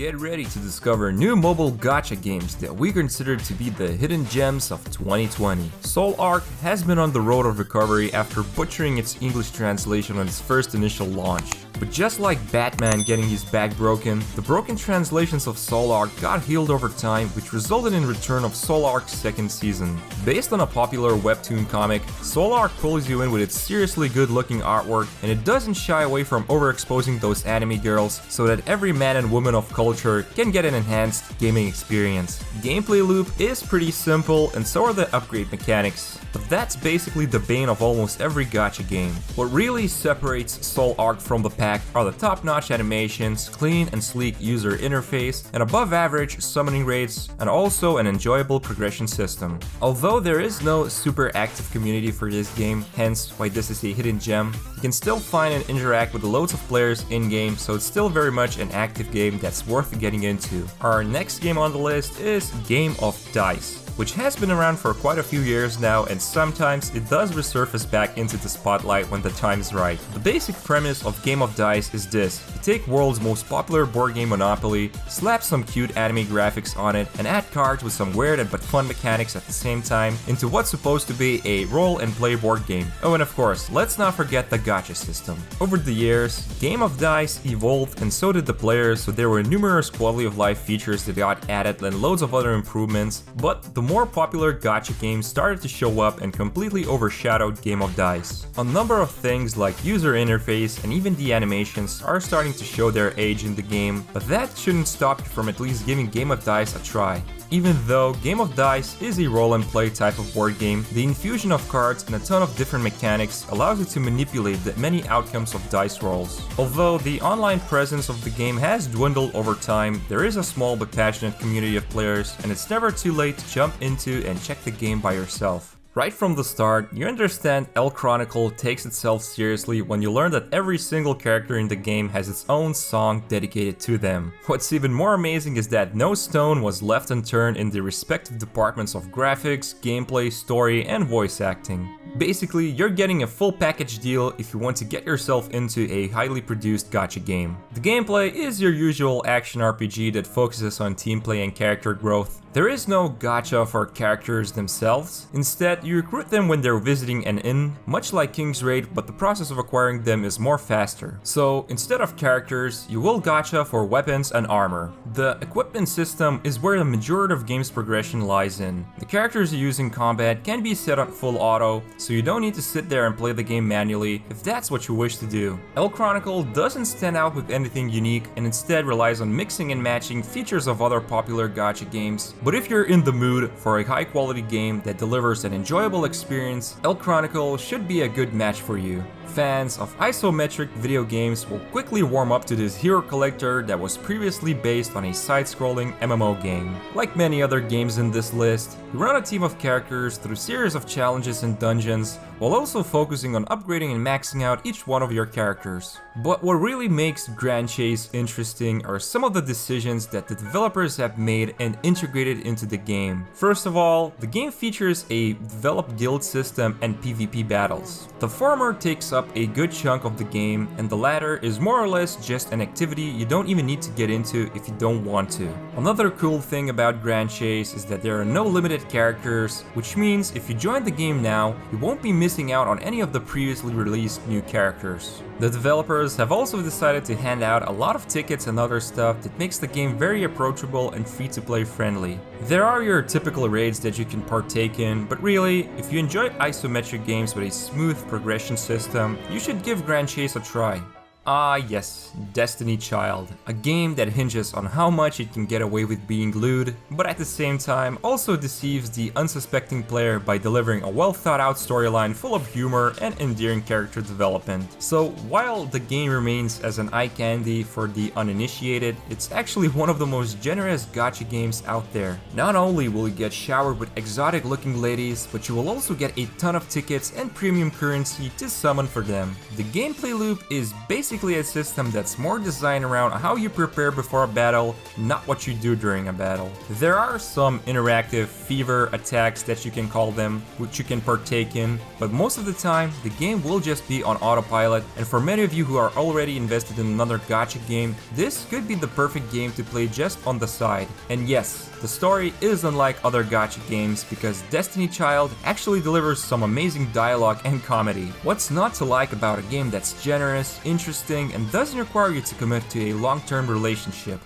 Get ready to discover new mobile gacha games that we consider to be the hidden gems of 2020. Soul Arc has been on the road of recovery after butchering its English translation on its first initial launch. But just like Batman getting his back broken, the broken translations of Soul Arc got healed over time, which resulted in return of Soul Arc's second season. Based on a popular webtoon comic, Soul Arc pulls you in with its seriously good looking artwork, and it doesn't shy away from overexposing those anime girls so that every man and woman of culture can get an enhanced gaming experience. Gameplay loop is pretty simple, and so are the upgrade mechanics. But that's basically the bane of almost every gacha game. What really separates Soul Arc from the pack are the top-notch animations, clean and sleek user interface, and above-average summoning rates, and also an enjoyable progression system. Although there is no super active community for this game, hence why this is a hidden gem, you can still find and interact with loads of players in-game, so it's still very much an active game that's worth getting into. Our next game on the list is Game of Dice, which has been around for quite a few years now, and sometimes it does resurface back into the spotlight when the time is right. The basic premise of Game of Dice is this: you take world's most popular board game Monopoly, slap some cute anime graphics on it, and add cards with some weird but fun mechanics at the same time into what's supposed to be a roll and play board game. Oh, and of course, let's not forget the gacha system. Over the years, Game of Dice evolved, and so did the players, so there were numerous quality of life features that got added and loads of other improvements, but the more popular gacha games started to show up and completely overshadowed Game of Dice. A number of things like user interface and even the animations are starting to show their age in the game, but that shouldn't stop you from at least giving Game of Dice a try. Even though Game of Dice is a roll and play type of board game, the infusion of cards and a ton of different mechanics allows you to manipulate the many outcomes of dice rolls. Although the online presence of the game has dwindled over time, there is a small but passionate community of players, and it's never too late to jump into and check the game by yourself. Right from the start, you understand Elchronicle takes itself seriously when you learn that every single character in the game has its own song dedicated to them. What's even more amazing is that no stone was left unturned in the respective departments of graphics, gameplay, story, and voice acting. Basically, you're getting a full package deal if you want to get yourself into a highly produced gacha game. The gameplay is your usual action RPG that focuses on team play and character growth. There is no gacha for characters themselves. Instead, you recruit them when they're visiting an inn, much like King's Raid, but the process of acquiring them is more faster. So, instead of characters, you will gacha for weapons and armor. The equipment system is where the majority of game's progression lies in. The characters you use in combat can be set on full auto, so you don't need to sit there and play the game manually if that's what you wish to do. Elchronicle doesn't stand out with anything unique and instead relies on mixing and matching features of other popular gacha games. But if you're in the mood for a high quality game that delivers an enjoyable experience, Elchronicle should be a good match for you. Fans of isometric video games will quickly warm up to this hero collector that was previously based on a side-scrolling MMO game. Like many other games in this list, you run a team of characters through a series of challenges and dungeons, while also focusing on upgrading and maxing out each one of your characters. But what really makes Grand Chase interesting are some of the decisions that the developers have made and integrated into the game. First of all, the game features a developed guild system and PvP battles. The former takes up a good chunk of the game, and the latter is more or less just an activity you don't even need to get into if you don't want to. Another cool thing about Grand Chase is that there are no limited characters, which means if you join the game now, you won't be missing out on any of the previously released new characters. The developers have also decided to hand out a lot of tickets and other stuff that makes the game very approachable and free-to-play friendly. There are your typical raids that you can partake in, but really, if you enjoy isometric games with a smooth progression system, you should give Grand Chase a try. Ah yes, Destiny Child, a game that hinges on how much it can get away with being lewd, but at the same time also deceives the unsuspecting player by delivering a well thought out storyline full of humor and endearing character development. So while the game remains as an eye candy for the uninitiated, it's actually one of the most generous gacha games out there. Not only will you get showered with exotic looking ladies, but you will also get a ton of tickets and premium currency to summon for them. The gameplay loop is basically basically a system that's more designed around how you prepare before a battle, not what you do during a battle. There are some interactive fever attacks that you can call them, which you can partake in, but most of the time, the game will just be on autopilot, and for many of you who are already invested in another gacha game, this could be the perfect game to play just on the side. And yes, the story is unlike other gacha games because Destiny Child actually delivers some amazing dialogue and comedy. What's not to like about a game that's generous, interesting, and doesn't require you to commit to a long-term relationship?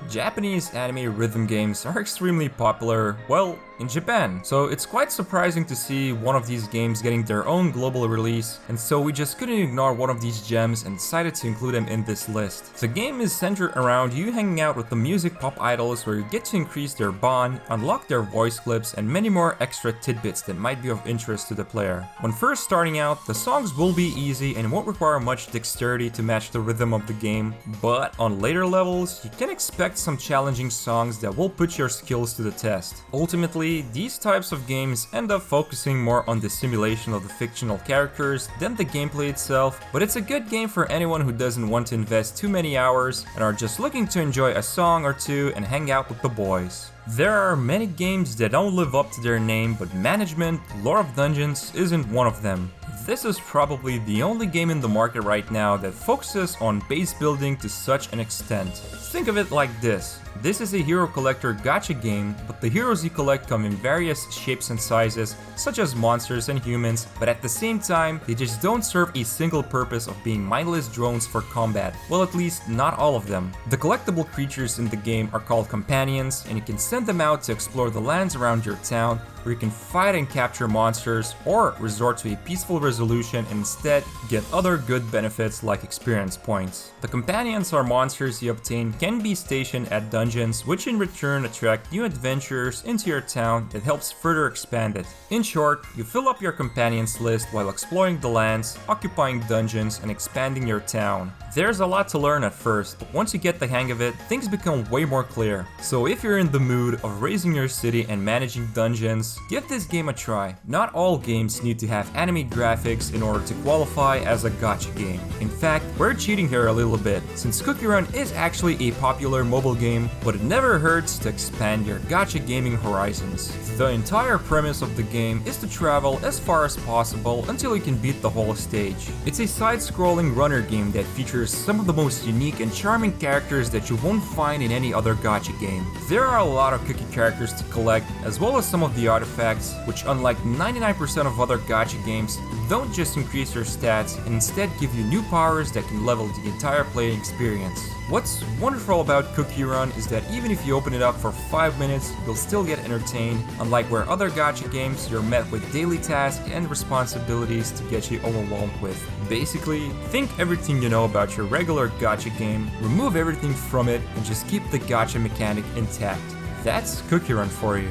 Japanese anime rhythm games are extremely popular, well, in Japan, so it's quite surprising to see one of these games getting their own global release, and so we just couldn't ignore one of these gems and decided to include them in this list. The game is centered around you hanging out with the music pop idols where you get to increase their bond, unlock their voice clips, and many more extra tidbits that might be of interest to the player. When first starting out, the songs will be easy and won't require much dexterity to match the rhythm of the game, but on later levels, you can expect some challenging songs that will put your skills to the test. Ultimately, these types of games end up focusing more on the simulation of the fictional characters than the gameplay itself, but it's a good game for anyone who doesn't want to invest too many hours and are just looking to enjoy a song or two and hang out with the boys. There are many games that don't live up to their name, but Management: Lore of Dungeons isn't one of them. This is probably the only game in the market right now that focuses on base building to such an extent. Think of it like this. This is a hero collector gacha game, but the heroes you collect come in various shapes and sizes, such as monsters and humans, but at the same time, they just don't serve a single purpose of being mindless drones for combat. Well, at least not all of them. The collectible creatures in the game are called companions, and you can send them out to explore the lands around your town, where you can fight and capture monsters, or resort to a peaceful resolution and instead get other good benefits like experience points. The companions or monsters you obtain can be stationed at dungeons, which in return attract new adventurers into your town that helps further expand it. In short, you fill up your companions list while exploring the lands, occupying dungeons, and expanding your town. There's a lot to learn at first, but once you get the hang of it, things become way more clear. So if you're in the mood of raising your city and managing dungeons, give this game a try. Not all games need to have anime graphics in order to qualify as a gacha game. In fact, we're cheating here a little bit, since Cookie Run is actually a popular mobile game, but it never hurts to expand your gacha gaming horizons. The entire premise of the game is to travel as far as possible until you can beat the whole stage. It's a side-scrolling runner game that features some of the most unique and charming characters that you won't find in any other gacha game. There are a lot of cookie characters to collect, as well as some of the artifacts, which unlike 99% of other gacha games, don't just increase your stats and instead give you new powers that can level the entire playing experience. What's wonderful about Cookie Run is that even if you open it up for 5 minutes, you'll still get entertained, unlike where other gacha games you're met with daily tasks and responsibilities to get you overwhelmed with. Basically, think everything you know about your regular gacha game, remove everything from it, and just keep the gacha mechanic intact. That's Cookie Run for you.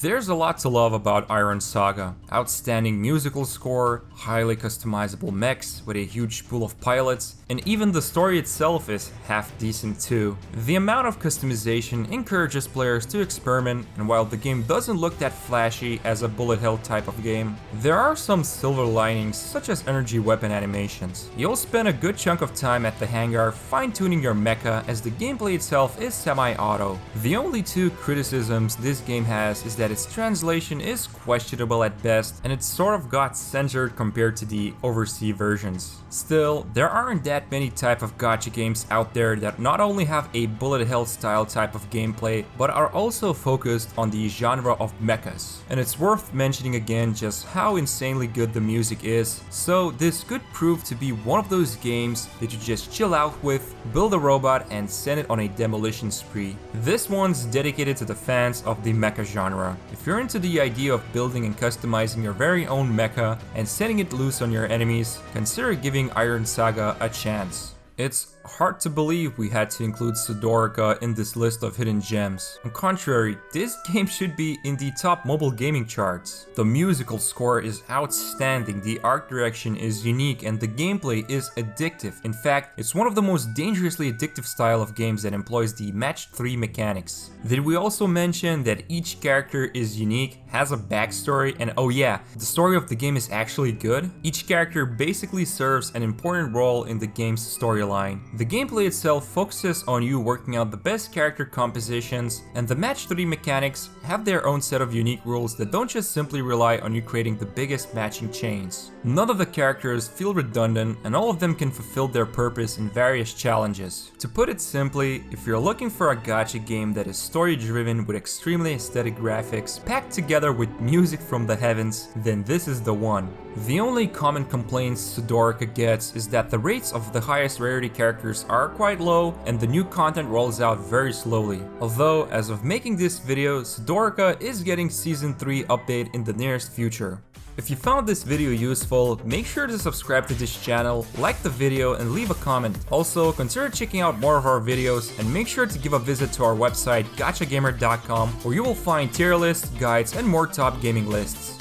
There's a lot to love about Iron Saga. Outstanding musical score, highly customizable mechs with a huge pool of pilots, and even the story itself is half decent too. The amount of customization encourages players to experiment, and while the game doesn't look that flashy as a bullet hell type of game, there are some silver linings such as energy weapon animations. You'll spend a good chunk of time at the hangar fine-tuning your mecha as the gameplay itself is semi-auto. The only two criticisms this game has is that its translation is questionable at best, and it's sort of got censored compared to the overseas versions. Still, there aren't that many type of gacha games out there that not only have a bullet hell style type of gameplay, but are also focused on the genre of mechas. And it's worth mentioning again just how insanely good the music is, so this could prove to be one of those games that you just chill out with, build a robot, and send it on a demolition spree. This one's dedicated to the fans of the mecha genre. If you're into the idea of building and customizing your very own mecha and setting it loose on your enemies, consider giving Iron Saga a chance. It's hard to believe we had to include Sdorica in this list of hidden gems. On contrary, this game should be in the top mobile gaming charts. The musical score is outstanding, the art direction is unique, and the gameplay is addictive. In fact, it's one of the most dangerously addictive style of games that employs the match 3 mechanics. Did we also mention that each character is unique, has a backstory, and oh yeah, the story of the game is actually good? Each character basically serves an important role in the game's storyline. The gameplay itself focuses on you working out the best character compositions, and the match 3 mechanics have their own set of unique rules that don't just simply rely on you creating the biggest matching chains. None of the characters feel redundant, and all of them can fulfill their purpose in various challenges. To put it simply, if you're looking for a gacha game that is story driven with extremely aesthetic graphics packed together with music from the heavens, then this is the one. The only common complaints Sedorika gets is that the rates of the highest rarity characters are quite low and the new content rolls out very slowly. Although, as of making this video, Sedorika is getting Season 3 update in the nearest future. If you found this video useful, make sure to subscribe to this channel, like the video, and leave a comment. Also, consider checking out more of our videos and make sure to give a visit to our website gachagamer.com, where you will find tier lists, guides, and more top gaming lists.